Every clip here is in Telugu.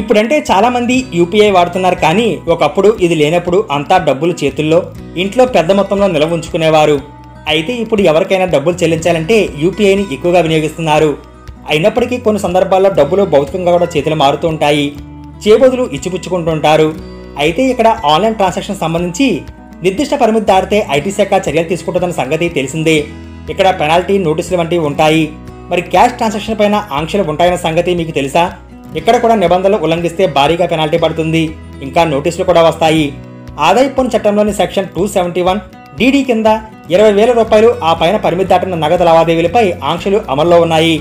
ఇప్పుడంటే చాలా మంది యూపీఐ వాడుతున్నారు, కానీ ఒకప్పుడు ఇది లేనప్పుడు అంతా డబ్బులు చేతుల్లో ఇంట్లో పెద్ద మొత్తంలో నిల్వ ఉంచుకునేవారు. అయితే ఇప్పుడు ఎవరికైనా డబ్బులు చెల్లించాలంటే యూపీఐని ఎక్కువగా వినియోగిస్తున్నారు. అయినప్పటికీ కొన్ని సందర్భాల్లో డబ్బులు భౌతికంగా కూడా చేతులు మారుతూ ఉంటాయి, చేబదులు ఇచ్చిపుచ్చుకుంటుంటారు. అయితే ఇక్కడ ఆన్లైన్ ట్రాన్సాక్షన్ సంబంధించి నిర్దిష్ట పరిమితి దాటితే ఐటీ శాఖ చర్యలు తీసుకుంటుందన్న సంగతి తెలిసిందే. ఇక్కడ పెనాల్టీ, నోటీసులు వంటివి ఉంటాయి. మరి క్యాష్ ట్రాన్సాక్షన్ పైన ఆంక్షలు ఉంటాయన్న సంగతి మీకు తెలుసా? ఇక్కడ కూడా నిబంధనలు ఉల్లంఘిస్తే భారీగా పెనాల్టీ పడుతుంది, ఇంకా నోటీసులు కూడా వస్తాయి. ఆదాయపు పన్ను చట్టంలోని సెక్షన్ 271 DD కింద 20,000 రూపాయలు ఆ పైన పరిమితి దాటిన నగదు లావాదేవీలపై ఆంక్షలు అమల్లో ఉన్నాయి.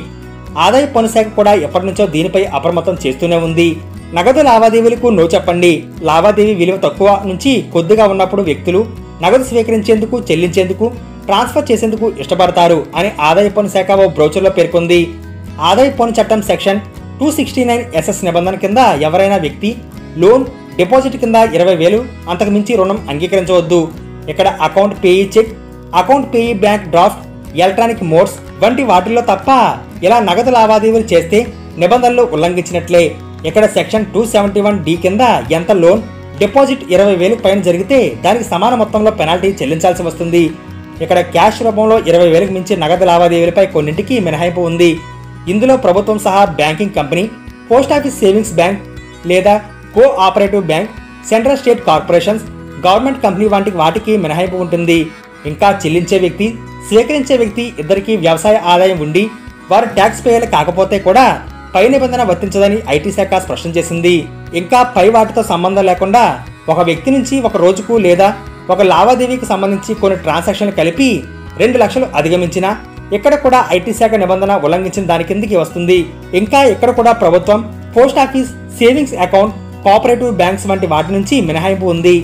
ఆదాయపు పన్ను శాఖ కూడా ఎప్పటి నుంచో దీనిపై అప్రమత్తం చేస్తూనే ఉంది. నగదు లావాదేవీలకు నో చెప్పండి. లావాదేవీ విలువ తక్కువ నుంచి కొద్దిగా ఉన్నప్పుడు వ్యక్తులు నగదు స్వీకరించేందుకు, చెల్లించేందుకు, ట్రాన్స్ఫర్ చేసేందుకు ఇష్టపడతారు అని ఆదాయపు పన్ను శాఖ ఓ బ్రౌచర్లో పేర్కొంది. ఆదాయపు పన్ను చట్టం సెక్షన్ 269 SS నిబంధన కింద ఎవరైనా వ్యక్తి లోన్, డిపాజిట్ కింద 20,000 అంతకు మించి రుణం అంగీకరించవద్దు. ఇక్కడ account payee cheque, account payee bank draft, electronic modes వంటి వాటిల్లో తప్ప ఇలా నగదు లావాదేవీలు చేస్తే నిబంధనలు ఉల్లంఘించినట్లే. ఇక్కడ సెక్షన్ 271D కింద ఎంత లోన్, డిపాజిట్ 20,000 పైన జరిగితే దానికి సమాన మొత్తంలో పెనాల్టీ చెల్లించాల్సి వస్తుంది. ఇక్కడ క్యాష్ రూపంలో 20,000కి మించి నగదు లావాదేవీలపై కొన్నింటికి మినహాయింపు ఉంది. ఇందులో ప్రభుత్వం సహా banking company, post office savings bank లేదా cooperative bank, central state corporations, government company వంటి వాటికి మినహాయింపు ఉంటుంది. ఇంకా చెల్లించే వ్యక్తి, స్వీకరించే వ్యక్తి ఇద్దరికీ వ్యవసాయ ఆదాయం ఉండి వారు ట్యాక్స్ పేయర్లు కాకపోతే కూడా పై నిబంధన వర్తించదని ఐటీ శాఖ స్పష్టం చేసింది. ఇంకా పై వాటితో సంబంధం లేకుండా ఒక వ్యక్తి నుంచి ఒక రోజుకు లేదా ఒక లావాదేవీకి సంబంధించి కొన్ని ట్రాన్సాక్షన్లు కలిపి 2 లక్షలు అధిగమించినా ఇక్కడ కూడా ఐటీ శాఖ నిబంధన ఉల్లంఘించిన దాని కిందికి వస్తుంది. ఇంకా ఇక్కడ కూడా ప్రభుత్వం, post office, savings account, cooperative banks వంటి వాటి నుంచి మినహాయింపు ఉంది.